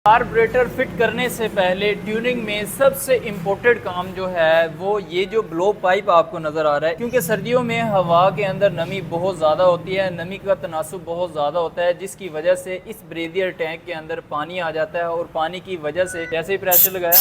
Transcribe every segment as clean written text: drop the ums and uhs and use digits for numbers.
Carburettor fit करने से पहले ट्यूनिंग में सबसे इम्पोर्टेंट काम जो है वो ये जो ब्लो पाइप आपको नज़र आ रहा है, क्योंकि सर्दियों में हवा के अंदर नमी बहुत ज़्यादा होती है, नमी का तनासुब बहुत ज़्यादा होता है, जिसकी वजह से इस ब्रेदियर टैंक के अंदर पानी आ जाता है और पानी की वजह से जैसे ही प्रेशर लगाया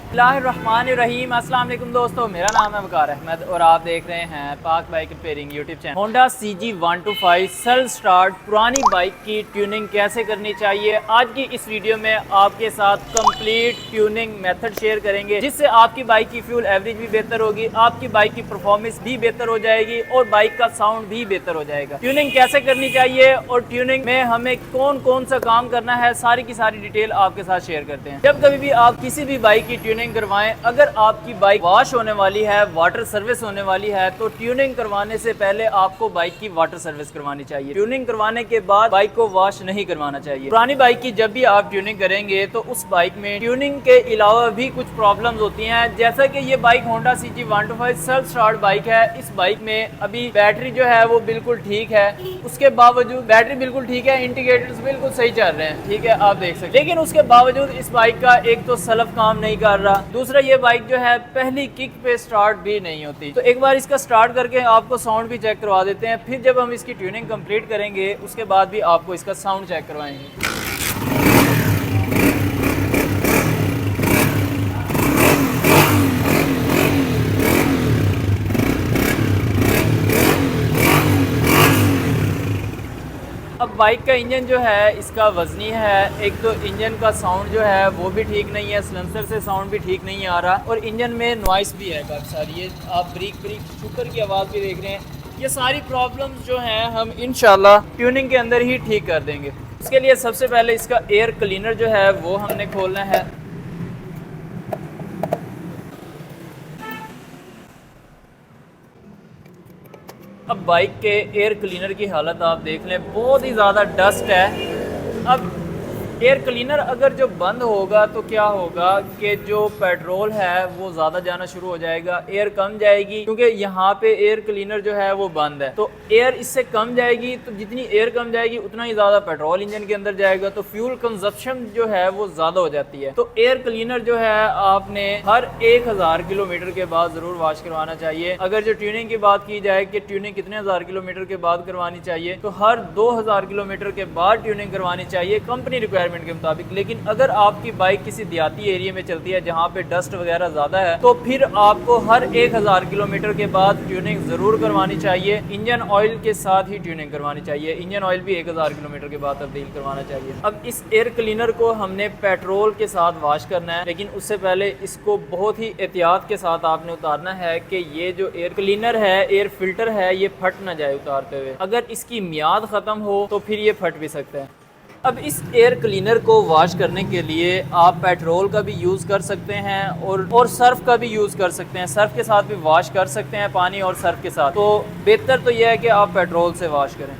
बिस्मिल्लाहिर्रहमानिर्रहीम। अस्सलाम वालेकुम दोस्तों, मेरा नाम है वकार अहमद और आप देख रहे हैं पाक bike repairing YouTube channel. Honda CG125 self start पुरानी बाइक की ट्यूनिंग कैसे करनी चाहिए, आज की इस वीडियो में आपके साथ कंप्लीट ट्यूनिंग मेथड शेयर करेंगे, जिससे आपकी बाइक की फ्यूल एवरेज भी बेहतर होगी, आपकी बाइक की परफॉर्मेंस भी बेहतर हो जाएगी और बाइक का साउंड भी बेहतर हो जाएगा। ट्यूनिंग कैसे करनी चाहिए और ट्यूनिंग में हमें कौन कौन सा काम करना है, सारी की सारी डिटेल आपके साथ शेयर करते हैं। जब कभी भी आप किसी भी बाइक की ट्यूनिंग करवाएं, अगर आपकी बाइक वॉश होने वाली है, वाटर सर्विस होने वाली है, तो ट्यूनिंग करवाने से पहले आपको बाइक की वाटर सर्विस करवानी चाहिए। ट्यूनिंग करवाने के बाद बाइक को वॉश नहीं करवाना चाहिए। पुरानी बाइक की जब भी आप ट्यूनिंग करेंगे तो उस बाइक में ट्यूनिंग के अलावा भी कुछ प्रॉब्लम्स होती हैं, जैसा कि ये bike Honda CG125 self start bike है। इस बाइक में अभी बैटरी जो है वो बिल्कुल ठीक है, उसके बावजूद बैटरी बिल्कुल ठीक है, इंडिकेटर्स बिल्कुल सही चल रहे हैं, ठीक है, आप देख सकते हैं। लेकिन उसके बावजूद इस बाइक का एक तो सलफ काम नहीं कर रहा, दूसरा ये बाइक जो है पहली किक पे स्टार्ट भी नहीं होती। तो एक बार इसका स्टार्ट करके आपको साउंड भी चेक करवा देते हैं, फिर जब हम इसकी ट्यूनिंग कंप्लीट करेंगे उसके बाद भी आपको इसका साउंड चेक करवाएंगे। अब बाइक का इंजन जो है इसका वजनी है, एक तो इंजन का साउंड जो है वो भी ठीक नहीं है, सिलेंसर से साउंड भी ठीक नहीं आ रहा और इंजन में नॉइस भी है काफ़ी सारी। ये आप ब्रेक शुगर की आवाज़ भी देख रहे हैं। ये सारी प्रॉब्लम्स जो हैं हम इंशाल्लाह ट्यूनिंग के अंदर ही ठीक कर देंगे। उसके लिए सबसे पहले इसका एयर क्लीनर जो है वो हमने खोलना है। अब बाइक के एयर क्लीनर की हालत आप देख लें, बहुत ही ज़्यादा डस्ट है। अब एयर क्लीनर अगर जो बंद होगा तो क्या होगा कि जो पेट्रोल है वो ज़्यादा जाना शुरू हो जाएगा, एयर कम जाएगी, क्योंकि यहाँ पे एयर क्लीनर जो है वो बंद है। तो एयर इससे कम जाएगी, तो जितनी एयर कम जाएगी उतना ही ज़्यादा पेट्रोल इंजन के अंदर जाएगा, तो फ्यूल कंजप्शन जो है वो ज़्यादा हो जाती है। तो एयर क्लीनर जो है आपने हर 1000 किलोमीटर के बाद ज़रूर वॉश करवाना चाहिए। अगर जो ट्यूनिंग की बात की जाए कि ट्यूनिंग कितने हज़ार किलोमीटर के बाद करवानी चाहिए, तो हर 2000 किलोमीटर के बाद ट्यूनिंग करवानी चाहिए कंपनी रिक्वायरमेंट के मुताबिक। लेकिन अगर आपकी बाइक किसी देहाती एरिया में चलती है जहाँ पे डस्ट वगैरह ज़्यादा है, तो फिर आपको हर 1000 किलोमीटर के बाद ट्यूनिंग ज़रूर करवानी चाहिए। इंजन ऑयल के साथ ही ट्यूनिंग करवानी चाहिए, इंजन ऑयल भी 1000 किलोमीटर के बाद तब्दील करवाना चाहिए। अब इस एयर क्लीनर को हमने पेट्रोल के साथ वॉश करना है, लेकिन उससे पहले इसको बहुत ही एहतियात के साथ आपने उतारना है कि ये जो एयर क्लीनर है, एयर फिल्टर है, ये फट ना जाए उतारते हुए। अगर इसकी मियाद ख़त्म हो तो फिर ये फट भी सकता है। अब इस एयर क्लीनर को वॉश करने के लिए आप पेट्रोल का भी यूज़ कर सकते हैं और सर्फ का भी यूज़ कर सकते हैं। सर्फ के साथ भी वॉश कर सकते हैं, पानी और सर्फ के साथ। तो बेहतर तो यह है कि आप पेट्रोल से वॉश करें।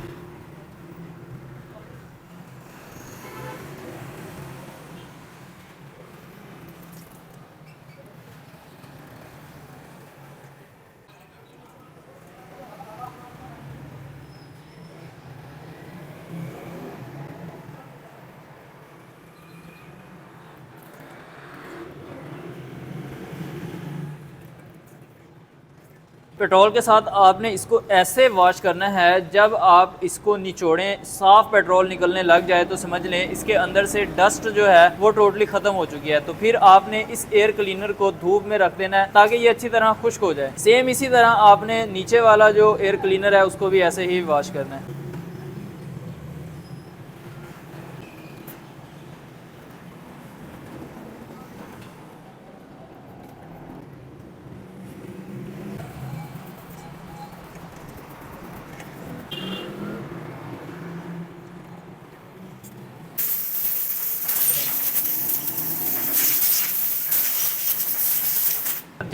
पेट्रोल के साथ आपने इसको ऐसे वॉश करना है, जब आप इसको निचोड़ें साफ पेट्रोल निकलने लग जाए तो समझ लें इसके अंदर से डस्ट जो है वो टोटली ख़त्म हो चुकी है। तो फिर आपने इस एयर क्लीनर को धूप में रख देना है ताकि ये अच्छी तरह खुश्क हो जाए। सेम इसी तरह आपने नीचे वाला जो एयर क्लीनर है उसको भी ऐसे ही वॉश करना है।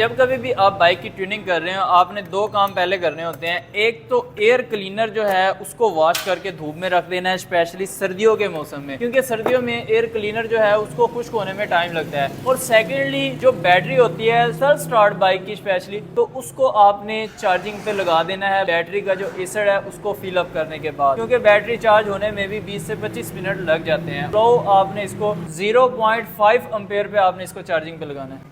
जब कभी भी आप बाइक की ट्यूनिंग कर रहे हो आपने दो काम पहले करने होते हैं। एक तो एयर क्लीनर जो है उसको वॉश करके धूप में रख देना है, स्पेशली सर्दियों के मौसम में, क्योंकि सर्दियों में एयर क्लीनर जो है उसको खुश्क होने में टाइम लगता है। और सेकेंडली जो बैटरी होती है सेल्फ स्टार्ट बाइक की स्पेशली, तो उसको आपने चार्जिंग पे लगा देना है बैटरी का जो एसिड है उसको फिल अप करने के बाद, क्योंकि बैटरी चार्ज होने में भी 20 से 25 मिनट लग जाते हैं। तो आपने इसको 0.5 एम्पेयर पे आपने इसको चार्जिंग पे लगाना है।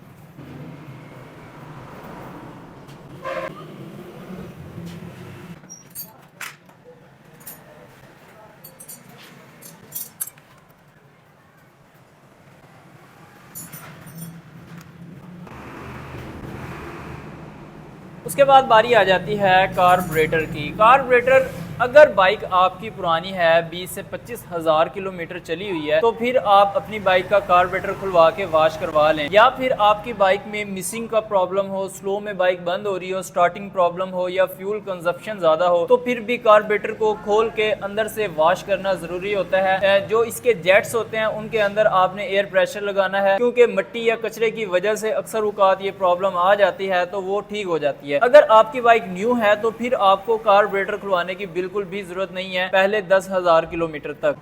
उसके बाद बारी आ जाती है कार्बोरेटर की। कार्बोरेटर अगर बाइक आपकी पुरानी है, 20 से 25 हज़ार किलोमीटर चली हुई है, तो फिर आप अपनी बाइक का कार्बोरेटर खुलवा के वॉश करवा लें। या फिर आपकी बाइक में मिसिंग का प्रॉब्लम हो, स्लो में बाइक बंद हो रही हो, स्टार्टिंग प्रॉब्लम हो या फ्यूल कंजप्शन ज़्यादा हो, तो फिर भी कार्बोरेटर को खोल के अंदर से वॉश करना ज़रूरी होता है। जो इसके जेट्स होते हैं उनके अंदर आपने एयर प्रेशर लगाना है, क्योंकि मिट्टी या कचरे की वजह से अक्सर औकात ये प्रॉब्लम आ जाती है, तो वो ठीक हो जाती है। अगर आपकी बाइक न्यू है तो फिर आपको कार्बोरेटर खुलवाने की बिल्कुल भी जरूरत नहीं है पहले 10,000 किलोमीटर तक।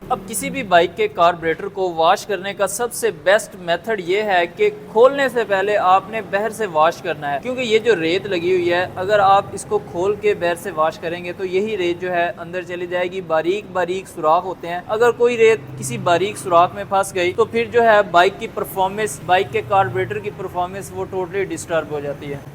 अब किसी भी बाइक के कार्बोरेटर को वॉश करने का सबसे बेस्ट मेथड ये है कि खोलने से पहले आपने बाहर से वॉश करना है, क्योंकि ये जो रेत लगी हुई है अगर आप इसको खोल के बाहर से वॉश करेंगे तो यही रेत जो है अंदर चली जाएगी। बारीक बारीक सुराख होते हैं, अगर कोई रेत किसी बारीक सुराख में फंस गई तो फिर जो है बाइक की परफॉर्मेंस, बाइक के कार्बोरेटर की परफॉर्मेंस वो टोटली डिस्टर्ब हो जाती है।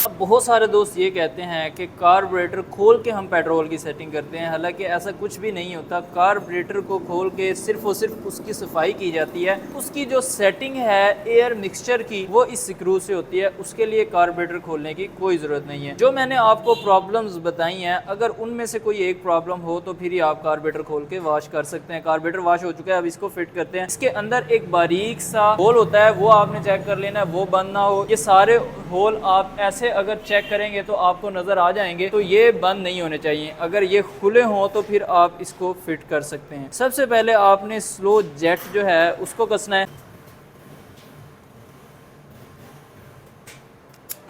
अब बहुत सारे दोस्त ये कहते हैं कि कार्बोरेटर खोल के हम पेट्रोल की सेटिंग करते हैं, हालांकि ऐसा कुछ भी नहीं होता। कार्बोरेटर को खोल के सिर्फ और सिर्फ उसकी सफाई की जाती है। उसकी जो सेटिंग है एयर मिक्सचर की वो इस स्क्रू से होती है, उसके लिए कार्बोरेटर खोलने की कोई ज़रूरत नहीं है। जो मैंने आपको प्रॉब्लम्स बताई हैं अगर उनमें से कोई एक प्रॉब्लम हो तो फिर ही आप कार्बोरेटर खोल के वॉश कर सकते हैं। कार्बोरेटर वॉश हो चुका है, अब इसको फिट करते हैं। इसके अंदर एक बारीक सा होल होता है, वो आपने चेक कर लेना है वो बंद ना हो। ये सारे होल आप ऐसे अगर चेक करेंगे तो आपको नज़र आ जाएंगे, तो ये बंद नहीं होने चाहिए। अगर ये खुले हों तो फिर आप इसको फिट कर सकते हैं। सबसे पहले आपने स्लो जेट जो है उसको कसना है।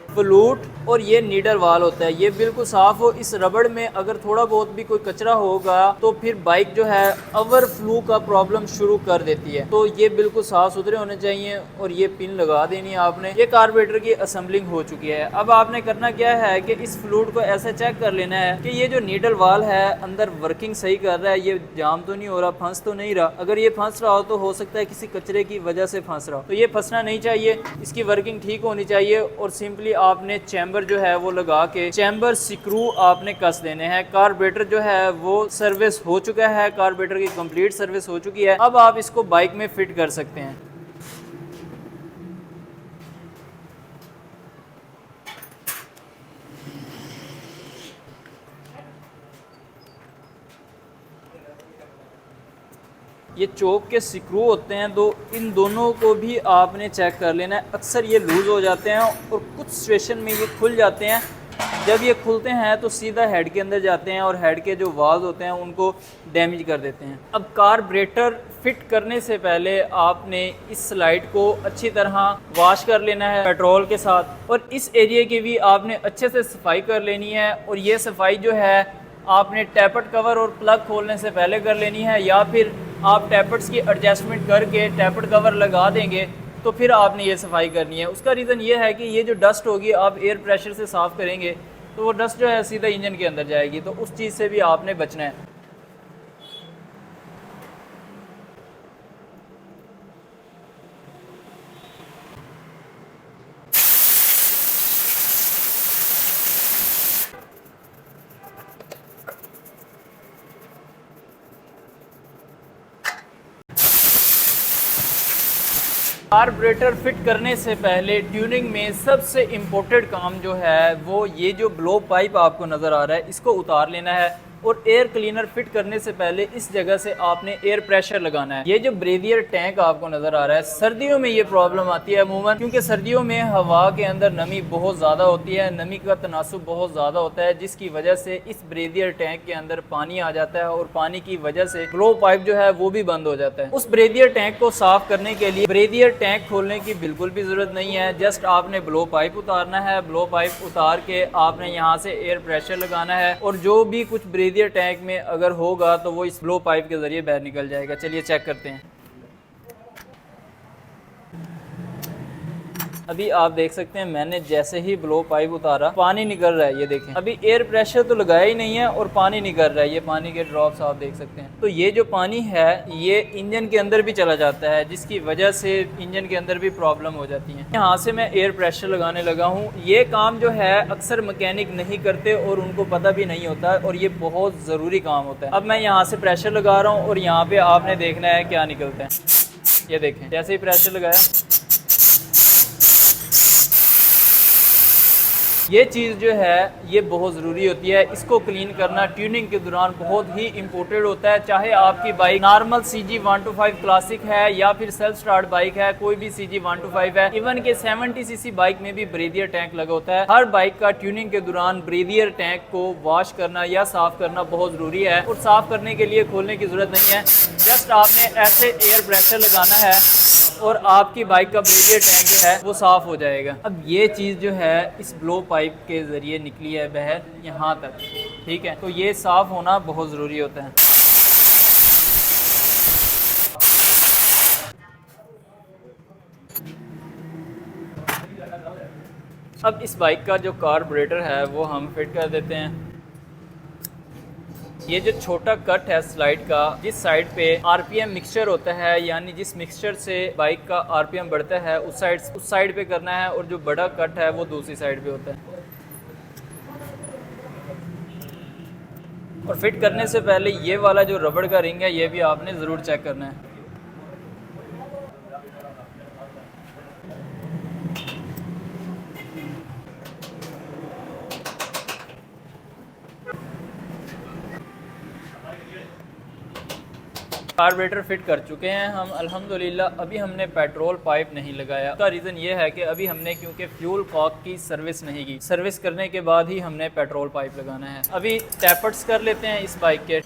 फ्लूट और ये नीडल वाल होता है, ये बिल्कुल साफ हो। इस रबड़ में अगर थोड़ा बहुत भी कोई कचरा होगा तो फिर बाइक जो है ओवरफ्लो का प्रॉब्लम शुरू कर देती है, तो ये बिल्कुल साफ सुथरे होने चाहिए। और ये पिन लगा देनी है आपने। ये कार्बोरेटर की असेंबलिंग हो चुकी है। अब आपने करना क्या है कि इस फ्लूट को ऐसे चेक कर लेना है कि ये जो नीडल वाल है अंदर वर्किंग सही कर रहा है, ये जाम तो नहीं हो रहा, फंस तो नहीं रहा। अगर ये फंस रहा हो तो हो सकता है किसी कचरे की वजह से फंस रहा हो, तो ये फंसना नहीं चाहिए। इसकी वर्किंग ठीक होनी चाहिए। और सिंपली आपने चैम्बर जो है वो लगा के चैम्बर स्क्रू आपने कस देने हैं। कार्बोरेटर जो है वो सर्विस हो चुका है, कार्बोरेटर की कंप्लीट सर्विस हो चुकी है। अब आप इसको बाइक में फिट कर सकते हैं। ये चोक के स्क्रू होते हैं, तो इन दोनों को भी आपने चेक कर लेना है। अक्सर ये लूज़ हो जाते हैं और कुछ सिचुएशन में ये खुल जाते हैं। जब ये खुलते हैं तो सीधा हेड के अंदर जाते हैं और हेड के जो वाल्व होते हैं उनको डैमेज कर देते हैं। अब कार्बोरेटर फिट करने से पहले आपने इस स्लाइड को अच्छी तरह वॉश कर लेना है पेट्रोल के साथ, और इस एरिया की भी आपने अच्छे से सफाई कर लेनी है। और ये सफाई जो है आपने टैपट कवर और प्लग खोलने से पहले कर लेनी है, या फिर आप टैपट्स की एडजस्टमेंट करके टैपट कवर लगा देंगे तो फिर आपने ये सफाई करनी है। उसका रीज़न ये है कि ये जो डस्ट होगी आप एयर प्रेशर से साफ़ करेंगे तो वो डस्ट जो है सीधा इंजन के अंदर जाएगी, तो उस चीज़ से भी आपने बचना है। कार्बोरेटर फिट करने से पहले ट्यूनिंग में सबसे इम्पोर्टेंट काम जो है वो ये जो ब्लो पाइप आपको नज़र आ रहा है इसको उतार लेना है। और एयर क्लीनर फिट करने से पहले इस जगह से आपने एयर प्रेशर लगाना है। ये जो ब्रेवियर टैंक आपको नज़र आ रहा है, सर्दियों में ये प्रॉब्लम आती है अमूमन, क्योंकि सर्दियों में हवा के अंदर नमी बहुत ज़्यादा होती है, नमी का तनासुब बहुत ज़्यादा होता है, जिसकी वजह से इस ब्रेवियर टैंक के अंदर पानी आ जाता है और पानी की वजह से ब्लो पाइप जो है वो भी बंद हो जाता है। उस ब्रेवियर टैंक को साफ करने के लिए ब्रेवियर टैंक खोलने की बिल्कुल भी ज़रूरत नहीं है। जस्ट आपने ब्लो पाइप उतारना है, ब्लो पाइप उतार के आपने यहाँ से एयर प्रेशर लगाना है, और जो भी कुछ ब्रेवियर टैंक में अगर होगा तो वो इस ब्लो पाइप के जरिए बाहर निकल जाएगा। चलिए चेक करते हैं। अभी आप देख सकते हैं मैंने जैसे ही ब्लो पाइप उतारा पानी निकल रहा है, ये देखें। अभी एयर प्रेशर तो लगाया ही नहीं है और पानी निकल रहा है, ये पानी के ड्रॉप्स आप देख सकते हैं। तो ये जो पानी है ये इंजन के अंदर भी चला जाता है, जिसकी वजह से इंजन के अंदर भी प्रॉब्लम हो जाती है। यहाँ से मैं एयर प्रेशर लगाने लगा हूँ। ये काम जो है अक्सर मैकेनिक नहीं करते और उनको पता भी नहीं होता, और ये बहुत ज़रूरी काम होता है। अब मैं यहाँ से प्रेशर लगा रहा हूँ और यहाँ पे आपने देखना है क्या निकलता है। ये देखें, जैसे ही प्रेशर लगाया ये चीज़ जो है ये बहुत ज़रूरी होती है। इसको क्लीन करना ट्यूनिंग के दौरान बहुत ही इंपॉर्टेंट होता है। चाहे आपकी बाइक नॉर्मल CG125 क्लासिक है या फिर सेल्फ स्टार्ट बाइक है, कोई भी CG125 है, इवन के 70cc बाइक में भी ब्रेवियर टैंक लगा होता है। हर बाइक का ट्यूनिंग के दौरान ब्रेवियर टैंक को वॉश करना या साफ़ करना बहुत ज़रूरी है, और साफ़ करने के लिए खोलने की ज़रूरत नहीं है। जस्ट आपने ऐसे एयर प्रेशर लगाना है और आपकी बाइक का ब्रेवियर टैंक जो है वो साफ़ हो जाएगा। अब ये चीज़ जो है इस ब्लो पाइप के ज़रिए निकली है बाहर यहाँ तक, ठीक है, तो ये साफ़ होना बहुत ज़रूरी होता है। अब इस बाइक का जो कार्बोरेटर है वो हम फिट कर देते हैं। ये जो छोटा कट है स्लाइड का, जिस साइड पे RPM मिक्सचर होता है, यानी जिस मिक्सचर से बाइक का RPM बढ़ता है उस साइड पे करना है, और जो बड़ा कट है वो दूसरी साइड पे होता है। और फिट करने से पहले ये वाला जो रबड़ का रिंग है ये भी आपने ज़रूर चेक करना है। कार्बोरेटर फिट कर चुके हैं हम अल्हम्दुलिल्लाह। अभी हमने पेट्रोल पाइप नहीं लगाया। उसका रीज़न ये है कि अभी हमने क्योंकि फ्यूल कॉक की सर्विस नहीं की, सर्विस करने के बाद ही हमने पेट्रोल पाइप लगाना है। अभी टैपर्स कर लेते हैं इस बाइक के।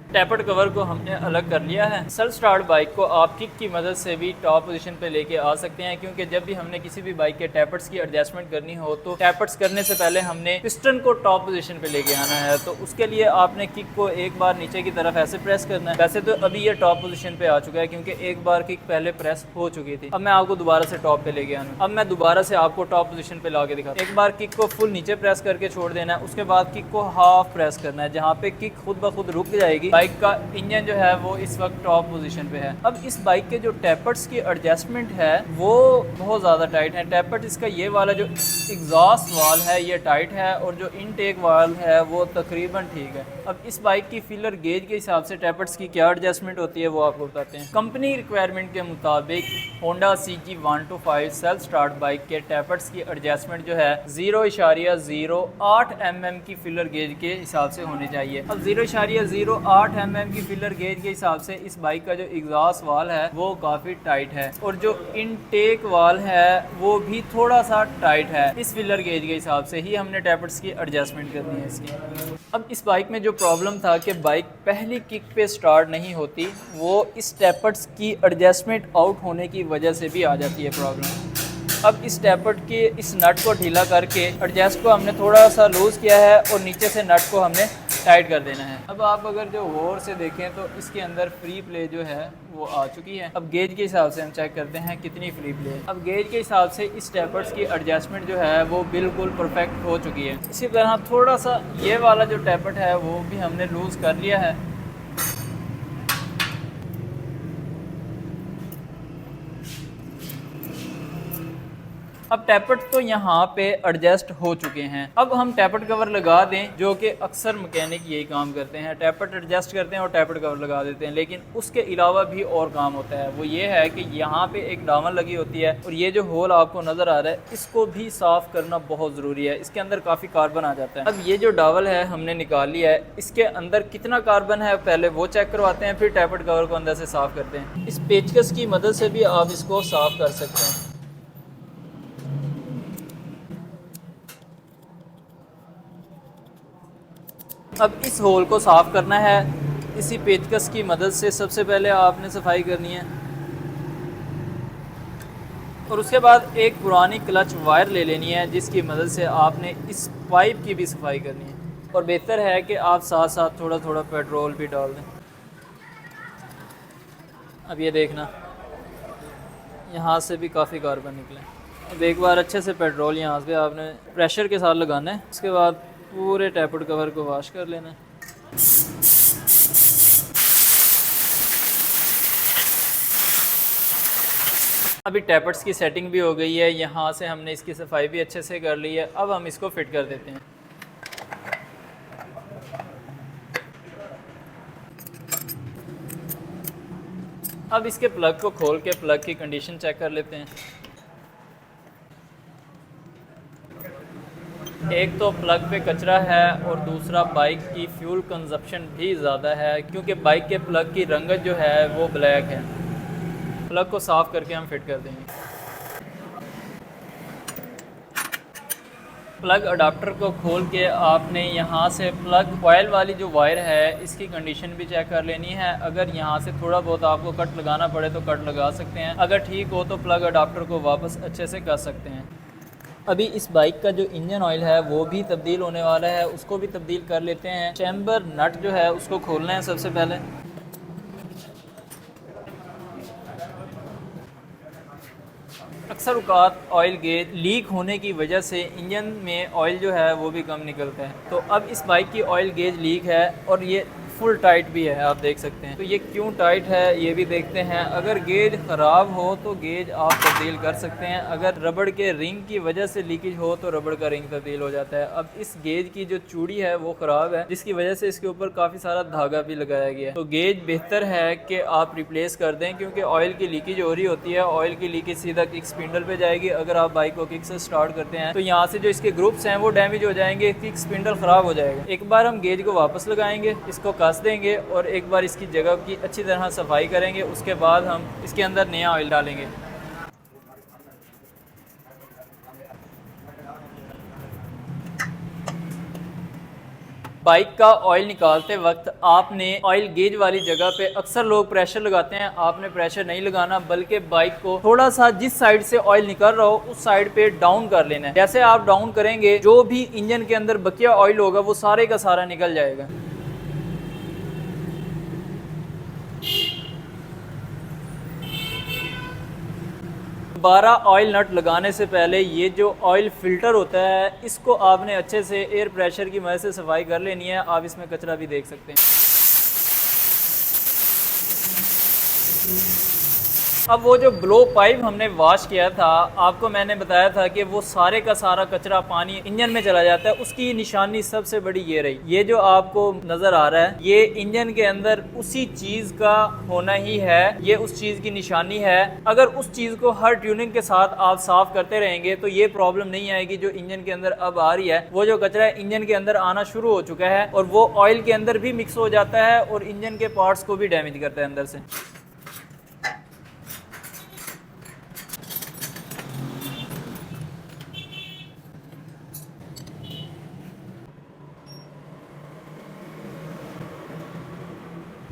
टैपर्ड कवर को हमने अलग कर लिया है। सेल्फ स्टार्ट बाइक को आप किक की मदद से भी टॉप पोजीशन पे लेके आ सकते हैं, क्योंकि जब भी हमने किसी भी बाइक के टैपर्ड्स की एडजस्टमेंट करनी हो तो टैपर्ड्स करने से पहले हमने पिस्टन को टॉप पोजीशन पे लेके आना है। तो उसके लिए आपने किक को एक बार नीचे की तरफ ऐसे प्रेस करना है। वैसे तो अभी ये टॉप पोजीशन पे आ चुका है क्योंकि एक बार किक पहले प्रेस हो चुकी थी। अब मैं आपको दोबारा से टॉप पे लेके आना। अब मैं दोबारा से आपको टॉप पोजीशन पे ला के दिखा। एक बार किक को फुल नीचे प्रेस करके छोड़ देना है, उसके बाद किक को हाफ प्रेस करना है। जहाँ पे किक खुद ब खुद रुक जाएगी, बाइक बाइक का इंजन जो है वो इस वक्त टॉप पोजीशन पे है। अब इस बाइक के जो टैपर्स की एडजस्टमेंट है वो बहुत ज़्यादा टाइट है। टैपर्स इसका ये वाला जो एग्जॉस्ट वाल है ये टाइट है और जो इनटेक वाल है वो तकरीबन ठीक है। अब इस बाइक की फिलर गेज के हिसाब से टैपर्स की क्या एडजस्टमेंट होती है वो आपको बताते हैं। कंपनी रिक्वायरमेंट के मुताबिक Honda CG125 self start bike के टैपर्स की एडजस्टमेंट जो है 0.08 mm की फिलर गेज के हिसाब से होनी चाहिए। अब 0.08 mm की फिलर गेज के हिसाब से इस बाइक का जो एग्जॉस्ट वाल है वो काफ़ी टाइट है और जो इनटेक वाल है वो भी थोड़ा सा टाइट है। इस फिलर गेज के हिसाब से ही हमने टैपर्स की एडजस्टमेंट करनी है इसकी। अब इस बाइक में जो प्रॉब्लम था कि बाइक पहली किक पे स्टार्ट नहीं होती, वो इस टैपर्स की एडजस्टमेंट आउट होने की वजह से भी आ जाती है प्रॉब्लम। अब इस टैपर्ट के इस नट को ढीला करके एडजस्ट को हमने थोड़ा सा लूज़ किया है और नीचे से नट को हमने टाइट कर देना है। अब आप अगर जो गौर से देखें तो इसके अंदर फ्री प्ले जो है वो आ चुकी है। अब गेज के हिसाब से हम चेक करते हैं कितनी फ्री प्ले है। अब गेज के हिसाब से इस टैपर्स की एडजस्टमेंट जो है वो बिल्कुल परफेक्ट हो चुकी है। इसी तरह थोड़ा सा ये वाला जो टैपर्ट है वो भी हमने लूज़ कर लिया है। अब टैपर्ट तो यहाँ पे एडजस्ट हो चुके हैं। अब हम टैपर्ट कवर लगा दें, जो कि अक्सर मैकेनिक यही काम करते हैं, टैपर्ट एडजस्ट करते हैं और टैपर्ट कवर लगा देते हैं। लेकिन उसके अलावा भी और काम होता है। वो ये है कि यहाँ पे एक डामर लगी होती है और ये जो होल आपको नज़र आ रहा है इसको भी साफ़ करना बहुत ज़रूरी है। इसके अंदर काफ़ी कार्बन आ जाता है। अब ये जो डावल है हमने निकाल लिया है, इसके अंदर कितना कार्बन है पहले वो चेक करवाते हैं, फिर टैपर्ट कवर को अंदर से साफ़ करते हैं। इस पेचकस की मदद से भी आप इसको साफ़ कर सकते हैं। अब इस होल को साफ़ करना है इसी पेचकस की मदद से। सबसे पहले आपने सफाई करनी है और उसके बाद एक पुरानी क्लच वायर ले लेनी है जिसकी मदद से आपने इस पाइप की भी सफाई करनी है। और बेहतर है कि आप साथ साथ थोड़ा थोड़ा पेट्रोल भी डाल दें। अब ये देखना यहाँ से भी काफ़ी कार्बन निकले। अब एक बार अच्छे से पेट्रोल यहाँ से आपने प्रेशर के साथ लगाना है। उसके बाद पूरे टैपर्ट कवर को वॉश कर लेना है। अभी टैपर्ट्स की सेटिंग भी हो गई है, यहाँ से हमने इसकी सफाई भी अच्छे से कर ली है। अब हम इसको फिट कर देते हैं। अब इसके प्लग को खोल के प्लग की कंडीशन चेक कर लेते हैं। एक तो प्लग पे कचरा है और दूसरा बाइक की फ्यूल कंजप्शन भी ज़्यादा है, क्योंकि बाइक के प्लग की रंगत जो है वो ब्लैक है। प्लग को साफ़ करके हम फिट कर देंगे। प्लग अडाप्टर को खोल के आपने यहाँ से प्लग कॉइल वाली जो वायर है इसकी कंडीशन भी चेक कर लेनी है। अगर यहाँ से थोड़ा बहुत आपको कट लगाना पड़े तो कट लगा सकते हैं, अगर ठीक हो तो प्लग अडाप्टर को वापस अच्छे से कर सकते हैं। अभी इस बाइक का जो इंजन ऑयल है वो भी तब्दील होने वाला है, उसको भी तब्दील कर लेते हैं। चैम्बर नट जो है उसको खोलना है सबसे पहले। अक्सर औक़ात ऑयल गेज लीक होने की वजह से इंजन में ऑयल जो है वो भी कम निकलता है। तो अब इस बाइक की ऑयल गेज लीक है और ये फुल टाइट भी है, आप देख सकते हैं। तो ये क्यों टाइट है ये भी देखते हैं। अगर गेज ख़राब हो तो गेज आप तब्दील कर सकते हैं। अगर रबड़ के रिंग की वजह से लीकेज हो तो रबड़ का रिंग तब्दील हो जाता है। अब इस गेज की जो चूड़ी है वो ख़राब है, जिसकी वजह से इसके ऊपर काफ़ी सारा धागा भी लगाया गया है। तो गेज बेहतर है कि आप रिप्लेस कर दें, क्योंकि ऑयल की लीकेज हो रही होती है। ऑयल की लीकेज सीधा किक स्पिंडल पे जाएगी। अगर आप बाइक को किक से स्टार्ट करते हैं तो यहाँ से जो इसके ग्रुप्स हैं वो डैमेज हो जाएंगे, किक स्पिंडल ख़राब हो जाएगा। एक बार हम गेज को वापस लगाएंगे, इसको कस देंगे और एक बार इसकी जगह की अच्छी तरह सफाई करेंगे। उसके बाद हम इसके अंदर नया ऑयल डालेंगे। बाइक का ऑयल निकालते वक्त आपने ऑयल गेज वाली जगह पे अक्सर लोग प्रेशर लगाते हैं, आपने प्रेशर नहीं लगाना, बल्कि बाइक को थोड़ा सा जिस साइड से ऑयल निकल रहा हो उस साइड पे डाउन कर लेना है। जैसे आप डाउन करेंगे जो भी इंजन के अंदर बकिया ऑयल होगा वो सारे का सारा निकल जाएगा। दोबारा ऑयल नट लगाने से पहले ये जो ऑयल फिल्टर होता है इसको आपने अच्छे से एयर प्रेशर की मदद से सफाई कर लेनी है। आप इसमें कचरा भी देख सकते हैं। अब वो जो ब्लो पाइप हमने वॉश किया था, आपको मैंने बताया था कि वो सारे का सारा कचरा पानी इंजन में चला जाता है, उसकी निशानी सबसे बड़ी ये रही। ये जो आपको नजर आ रहा है, ये इंजन के अंदर उसी चीज का होना ही है, ये उस चीज की निशानी है। अगर उस चीज को हर ट्यूनिंग के साथ आप साफ करते रहेंगे तो ये प्रॉब्लम नहीं आएगी जो इंजन के अंदर अब आ रही है। वो जो कचरा है इंजन के अंदर आना शुरू हो चुका है और वो ऑयल के अंदर भी मिक्स हो जाता है और इंजन के पार्ट्स को भी डैमेज करता है अंदर से।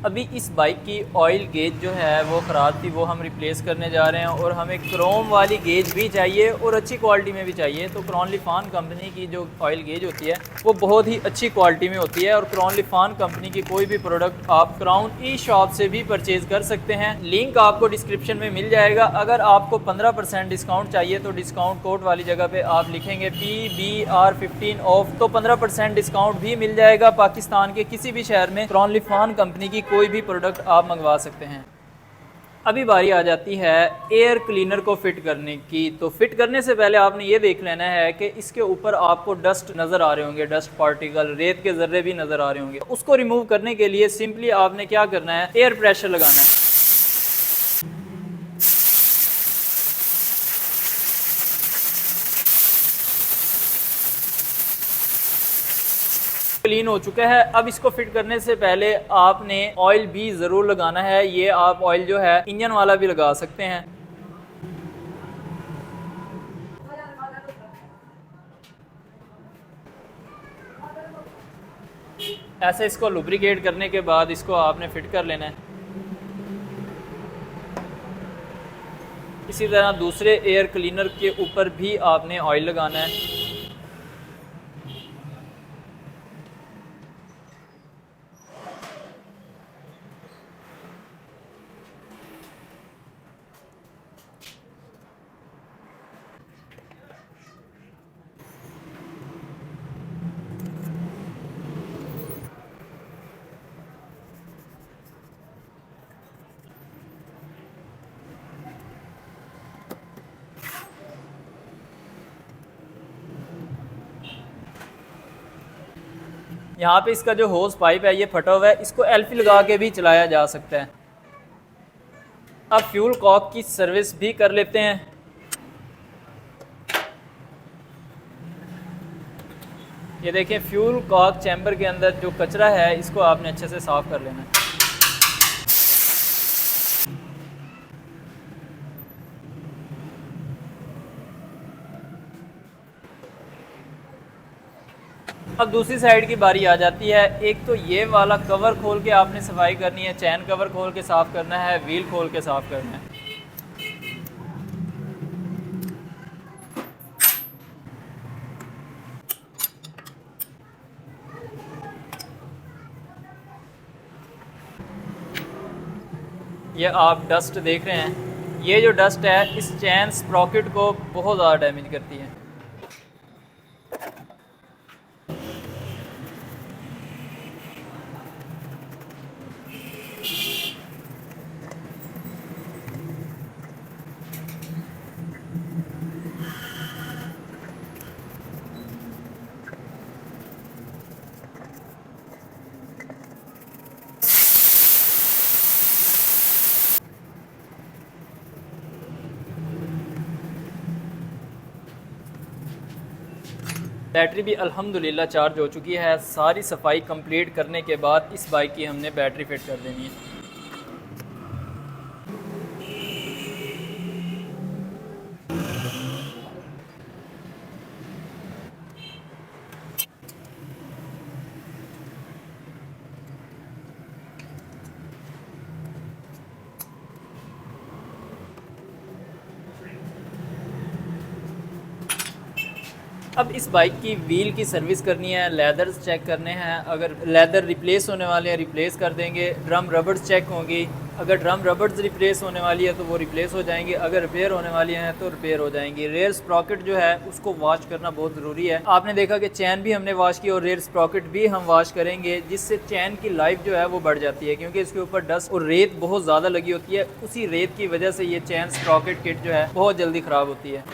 अभी इस बाइक की ऑयल गेज जो है वो ख़राब थी, वो हम रिप्लेस करने जा रहे हैं और हमें क्रोम वाली गेज भी चाहिए और अच्छी क्वालिटी में भी चाहिए। तो क्राउन-लिफान कंपनी की जो ऑयल गेज होती है वो बहुत ही अच्छी क्वालिटी में होती है और क्राउन-लिफान कंपनी की कोई भी प्रोडक्ट आप क्राउन ई शॉप से भी परचेज़ कर सकते हैं। लिंक आपको डिस्क्रिप्शन में मिल जाएगा। अगर आपको 15% डिस्काउंट चाहिए तो डिस्काउंट कोड वाली जगह पर आप लिखेंगे PBR15 ऑफ, तो 15% डिस्काउंट भी मिल जाएगा। पाकिस्तान के किसी भी शहर में क्राउन-लिफान कंपनी की कोई भी प्रोडक्ट आप मंगवा सकते हैं। अभी बारी आ जाती है एयर क्लीनर को फिट करने की। तो फिट करने से पहले आपने ये देख लेना है कि इसके ऊपर आपको डस्ट नज़र आ रहे होंगे, डस्ट पार्टिकल, रेत के ज़र्रे भी नज़र आ रहे होंगे। उसको रिमूव करने के लिए सिंपली आपने क्या करना है, एयर प्रेशर लगाना है। क्लीन हो चुका है। अब इसको फिट करने से पहले आपने ऑयल भी ज़रूर लगाना है। ये आप ऑयल जो है इंजन वाला भी लगा सकते हैं। ऐसे इसको लुब्रिकेट करने के बाद इसको आपने फिट कर लेना है। इसी तरह दूसरे एयर क्लीनर के ऊपर भी आपने ऑयल लगाना है। यहाँ पे इसका जो होस पाइप है ये फटा हुआ है, इसको एल्फी लगा के भी चलाया जा सकता है। अब फ्यूल कॉक की सर्विस भी कर लेते हैं। ये देखें, फ्यूल कॉक चैम्बर के अंदर जो कचरा है इसको आपने अच्छे से साफ कर लेना है। अब दूसरी साइड की बारी आ जाती है। एक तो ये वाला कवर खोल के आपने सफाई करनी है, चैन कवर खोल के साफ़ करना है, व्हील खोल के साफ़ करना है। ये आप डस्ट देख रहे हैं, ये जो डस्ट है इस चैन स्प्रॉकेट को बहुत ज़्यादा डैमेज करती है। बैटरी भी अल्हम्दुलिल्लाह चार्ज हो चुकी है। सारी सफाई कंप्लीट करने के बाद इस बाइक की हमने बैटरी फिट कर देनी है। अब इस बाइक की व्हील की सर्विस करनी है, लेदर्स चेक करने हैं। अगर लेदर रिप्लेस होने वाले हैं रिप्लेस कर देंगे, ड्रम रबर्स चेक होंगी, अगर ड्रम रबर्स रिप्लेस होने वाली है तो वो रिप्लेस हो जाएंगी, अगर रिपेयर होने वाली हैं तो रिपेयर हो जाएंगी। रेयर स्प्रॉकेट जो है उसको वॉश करना बहुत ज़रूरी है। आपने देखा कि चैन भी हमने वॉश की और रेयर स्प्रॉकेट भी हम वॉश करेंगे, जिससे चैन की लाइफ जो है वो बढ़ जाती है, क्योंकि इसके ऊपर डस्ट और रेत बहुत ज़्यादा लगी होती है। उसी रेत की वजह से ये चैन स्प्रॉकेट किट जो है बहुत जल्दी ख़राब होती है।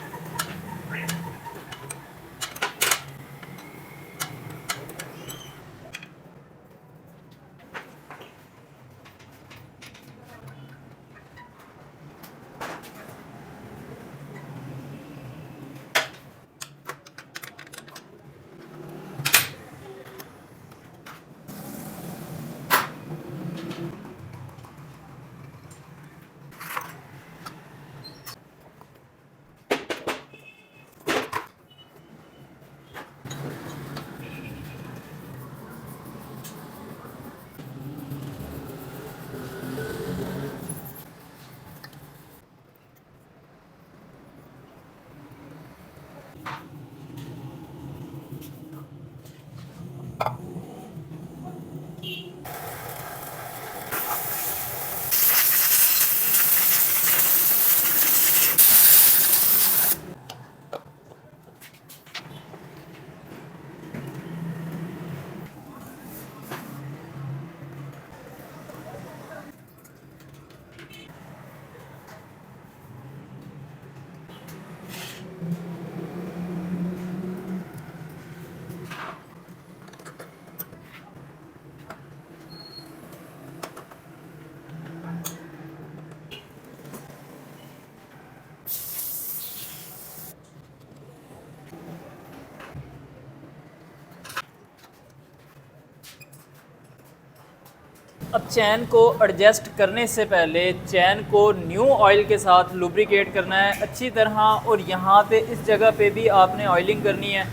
अब चैन को एडजस्ट करने से पहले चैन को न्यू ऑयल के साथ लुब्रिकेट करना है अच्छी तरह, और यहाँ पे इस जगह पे भी आपने ऑयलिंग करनी है।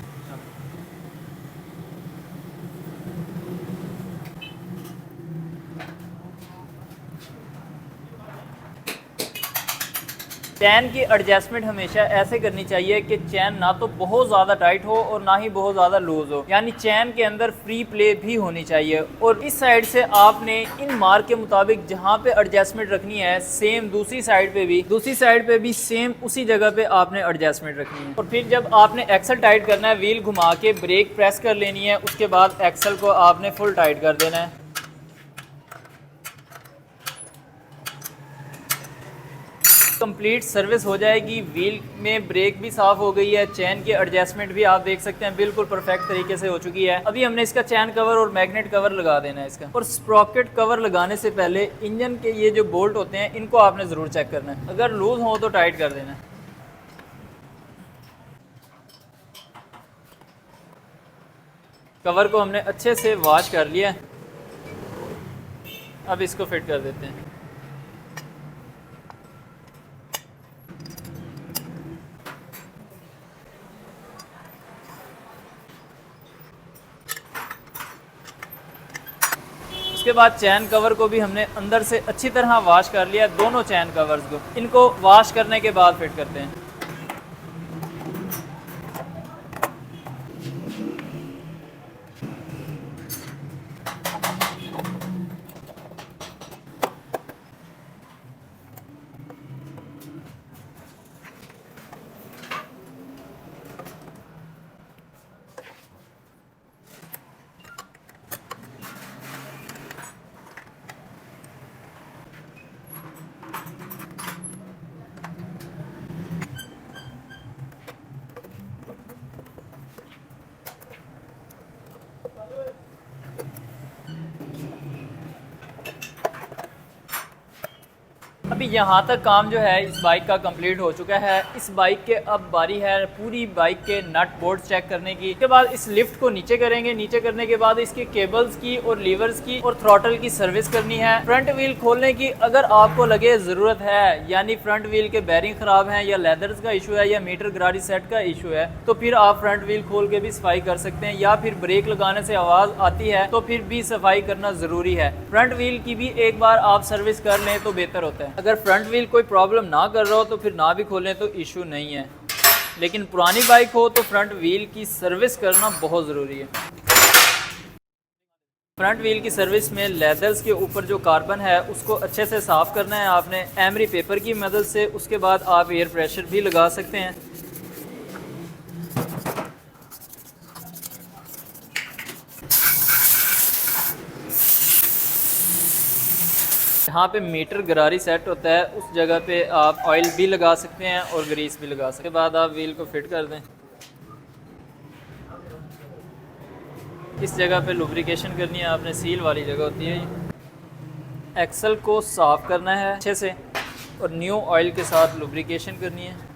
चैन की एडजस्टमेंट हमेशा ऐसे करनी चाहिए कि चैन ना तो बहुत ज़्यादा टाइट हो और ना ही बहुत ज़्यादा लूज़ हो, यानी चैन के अंदर फ्री प्ले भी होनी चाहिए। और इस साइड से आपने इन मार्क के मुताबिक जहाँ पे एडजस्टमेंट रखनी है, सेम दूसरी साइड पे भी सेम उसी जगह पे आपने एडजस्टमेंट रखनी है। और फिर जब आपने एक्सल टाइट करना है, व्हील घुमा के ब्रेक प्रेस कर लेनी है, उसके बाद एक्सल को आपने फुल टाइट कर देना है। कंप्लीट सर्विस हो जाएगी, व्हील में ब्रेक भी साफ़ हो गई है, चैन की एडजस्टमेंट भी आप देख सकते हैं बिल्कुल परफेक्ट तरीके से हो चुकी है। अभी हमने इसका चैन कवर और मैग्नेट कवर लगा देना है इसका। और स्प्रॉकेट कवर लगाने से पहले इंजन के ये जो बोल्ट होते हैं इनको आपने ज़रूर चेक करना है, अगर लूज़ हो तो टाइट कर देना है। कवर को हमने अच्छे से वॉश कर लिया, अब इसको फिट कर देते हैं। उसके बाद चैन कवर को भी हमने अंदर से अच्छी तरह वॉश कर लिया, दोनों चैन कवर्स को। इनको वॉश करने के बाद फिट करते हैं। अभी यहाँ तक काम जो है इस बाइक का कंप्लीट हो चुका है। इस बाइक के अब बारी है पूरी बाइक के नट बोल्ट चेक करने की। उसके बाद इस लिफ्ट को नीचे करेंगे, नीचे करने के बाद इसके केबल्स की और लीवर्स की और थ्रॉटल की सर्विस करनी है। फ्रंट व्हील खोलने की अगर आपको लगे ज़रूरत है, यानी फ्रंट व्हील के बैरिंग ख़राब हैं या लेदर्स का इशू है या मीटर गरारी सेट का इशू है, तो फिर आप फ्रंट व्हील खोल के भी सफाई कर सकते हैं, या फिर ब्रेक लगाने से आवाज़ आती है तो फिर भी सफाई करना ज़रूरी है। फ्रंट व्हील की भी एक बार आप सर्विस कर लें तो बेहतर होता है। अगर फ्रंट व्हील कोई प्रॉब्लम ना कर रहा हो तो फिर ना भी खोलें तो इशू नहीं है, लेकिन पुरानी बाइक हो तो फ्रंट व्हील की सर्विस करना बहुत ज़रूरी है। फ्रंट व्हील की सर्विस में लेदर्स के ऊपर जो कार्बन है उसको अच्छे से साफ़ करना है आपने एमरी पेपर की मदद से। उसके बाद आप एयर प्रेशर भी लगा सकते हैं। जहाँ पे मीटर गरारी सेट होता है उस जगह पे आप ऑयल भी लगा सकते हैं और ग्रीस भी लगा सकते हैं। बाद आप व्हील को फिट कर दें। इस जगह पे लुब्रिकेशन करनी है आपने, सील वाली जगह होती है ये। एक्सल को साफ़ करना है अच्छे से और न्यू ऑयल के साथ लुब्रिकेशन करनी है।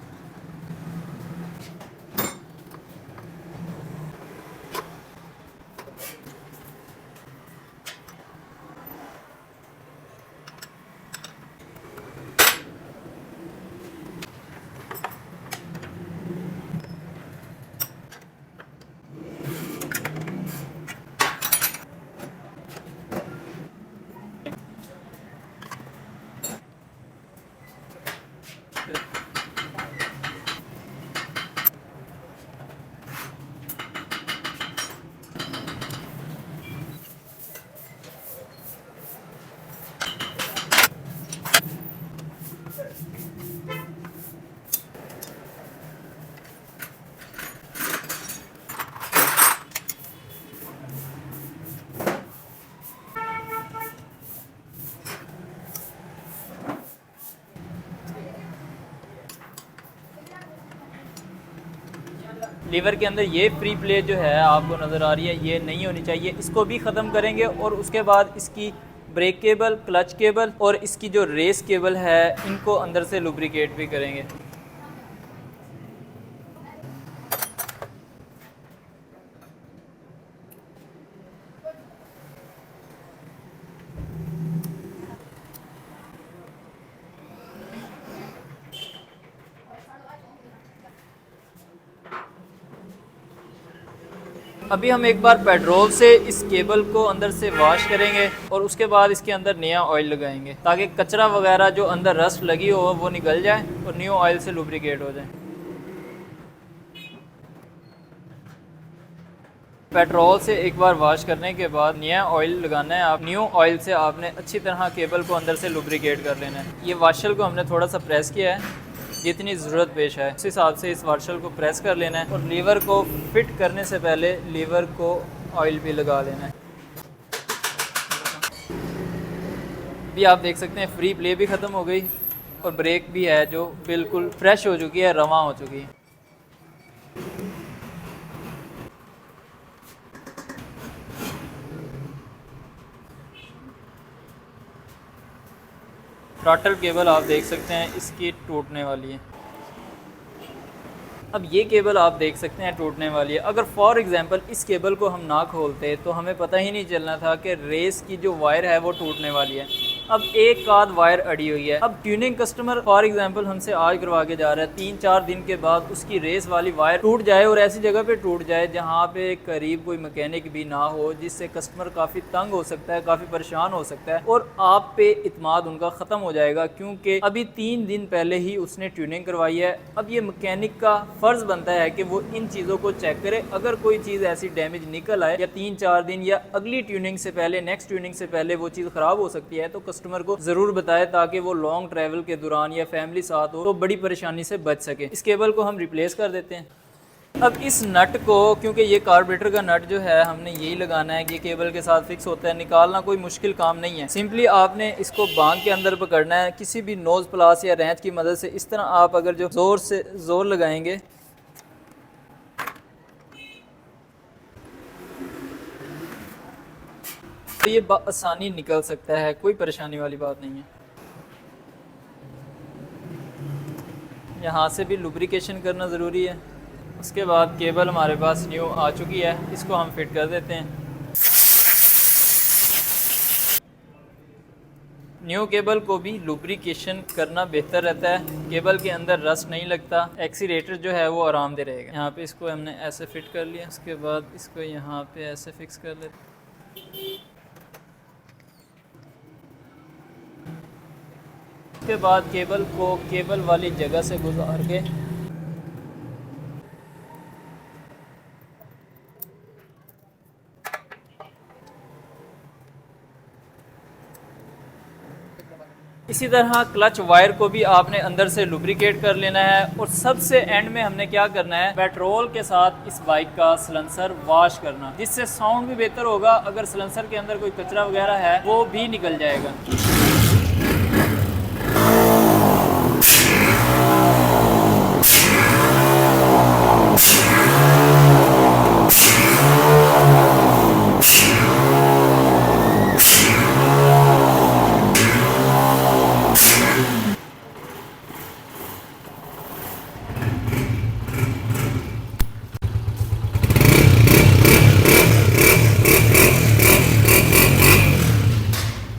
लीवर के अंदर ये फ्री प्ले जो है आपको नज़र आ रही है, ये नहीं होनी चाहिए। इसको भी ख़त्म करेंगे और उसके बाद इसकी ब्रेक केबल, क्लच केबल और इसकी जो रेस केबल है इनको अंदर से लुब्रिकेट भी करेंगे। अभी हम एक बार पेट्रोल से इस केबल को अंदर से वॉश करेंगे और उसके बाद इसके अंदर नया ऑयल लगाएंगे ताकि कचरा वगैरह जो अंदर रस्ट लगी हो वो निकल जाए और न्यू ऑयल से लुब्रिकेट हो जाए। पेट्रोल से एक बार वॉश करने के बाद नया ऑयल लगाना है। आप न्यू ऑयल से आपने अच्छी तरह केबल को अंदर से लुब्रिकेट कर लेना है। ये वाशल को हमने थोड़ा सा प्रेस किया है जितनी ज़रूरत पेश है उस हिसाब से इस वाशल को प्रेस कर लेना है और लीवर को फिट करने से पहले लीवर को ऑयल भी लगा लेना है। भी आप देख सकते हैं फ्री प्ले भी ख़त्म हो गई और ब्रेक भी है जो बिल्कुल फ्रेश हो चुकी है, रवां हो चुकी है। थ्रॉटल केबल आप देख सकते हैं इसकी टूटने वाली है। अब ये केबल आप देख सकते हैं टूटने वाली है। अगर फॉर एग्जांपल इस केबल को हम ना खोलते तो हमें पता ही नहीं चलना था कि रेस की जो वायर है वो टूटने वाली है। अब एक आध वायर अड़ी हुई है। अब ट्यूनिंग कस्टमर फॉर एग्जांपल हमसे आज करवा के जा रहा है, 3-4 दिन के बाद उसकी रेस वाली वायर टूट जाए और ऐसी जगह पे टूट जाए जहाँ पे करीब कोई मैकेनिक भी ना हो, जिससे कस्टमर काफ़ी तंग हो सकता है, काफ़ी परेशान हो सकता है और आप पे इत्माद उनका ख़त्म हो जाएगा क्योंकि अभी 3 दिन पहले ही उसने ट्यूनिंग करवाई है। अब ये मैकेनिक का फ़र्ज़ बनता है कि वो इन चीज़ों को चेक करे। अगर कोई चीज़ ऐसी डैमेज निकल आए या 3-4 दिन या अगली ट्यूनिंग से पहले, नेक्स्ट ट्यूनिंग से पहले वो चीज़ ख़राब हो सकती है तो कस्टमर को ज़रूर बताए ताकि वो लॉन्ग ट्रैवल के दौरान या फैमिली साथ हो तो बड़ी परेशानी से बच सके। इस केबल को हम रिप्लेस कर देते हैं। अब इस नट को, क्योंकि ये कार्बोरेटर का नट जो है हमने यही लगाना है कि केबल के साथ फिक्स होता है, निकालना कोई मुश्किल काम नहीं है। सिंपली आपने इसको बांग के अंदर पकड़ना है किसी भी नोज प्लास या रेंच की मदद से। इस तरह आप अगर जो ज़ोर से ज़ोर लगाएंगे तो ये आसानी निकल सकता है, कोई परेशानी वाली बात नहीं है। यहाँ से भी लुब्रिकेशन करना ज़रूरी है। उसके बाद केबल हमारे पास न्यू आ चुकी है, इसको हम फिट कर देते हैं। न्यू केबल को भी लुब्रिकेशन करना बेहतर रहता है, केबल के अंदर रस्ट नहीं लगता, एक्सीलेटर जो है वो आरामदेह रहेगा। यहाँ पे इसको हमने ऐसे फिट कर लिया, उसके बाद इसको यहाँ पे ऐसे फिक्स कर लेते। उसके बाद केबल को केबल वाली जगह से गुजार के इसी तरह क्लच वायर को भी आपने अंदर से लुब्रिकेट कर लेना है। और सबसे एंड में हमने क्या करना है, पेट्रोल के साथ इस बाइक का सलेंसर वॉश करना, जिससे साउंड भी बेहतर होगा। अगर सलेंसर के अंदर कोई कचरा वगैरह है वो भी निकल जाएगा।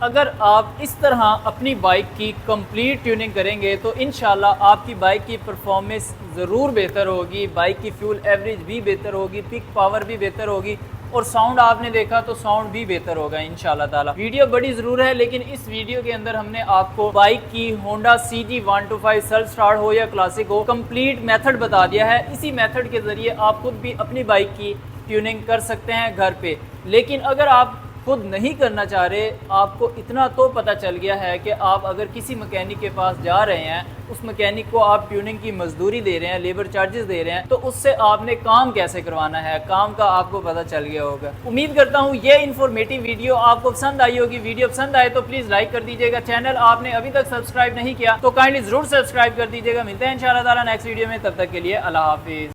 अगर आप इस तरह अपनी बाइक की कंप्लीट ट्यूनिंग करेंगे तो इंशाल्लाह आपकी बाइक की परफॉर्मेंस ज़रूर बेहतर होगी, बाइक की फ्यूल एवरेज भी बेहतर होगी, पिक पावर भी बेहतर होगी और साउंड आपने देखा तो साउंड भी बेहतर होगा इंशाल्लाह ताला। वीडियो बड़ी ज़रूर है, लेकिन इस वीडियो के अंदर हमने आपको बाइक की होंडा CG125 सेल्फ स्टार्ट हो या क्लासिक हो कंप्लीट मेथड बता दिया है। इसी मेथड के ज़रिए आप खुद भी अपनी बाइक की ट्यूनिंग कर सकते हैं घर पे। लेकिन अगर आप खुद नहीं करना चाह रहे, आपको इतना तो पता चल गया है कि आप अगर किसी मैकेनिक के पास जा रहे हैं, उस मैकेनिक को आप ट्यूनिंग की मजदूरी दे रहे हैं, लेबर चार्जेस दे रहे हैं, तो उससे आपने काम कैसे करवाना है, काम का आपको पता चल गया होगा। उम्मीद करता हूँ ये इन्फॉर्मेटिव वीडियो आपको पसंद आई होगी। वीडियो पसंद आए तो प्लीज़ लाइक कर दीजिएगा। चैनल आपने अभी तक सब्सक्राइब नहीं किया तो काइंडली ज़रूर सब्सक्राइब कर दीजिएगा। मिलते हैं इंशाल्लाह ताला नेक्स्ट वीडियो में, तब तक के लिए अल्लाह हाफिज़।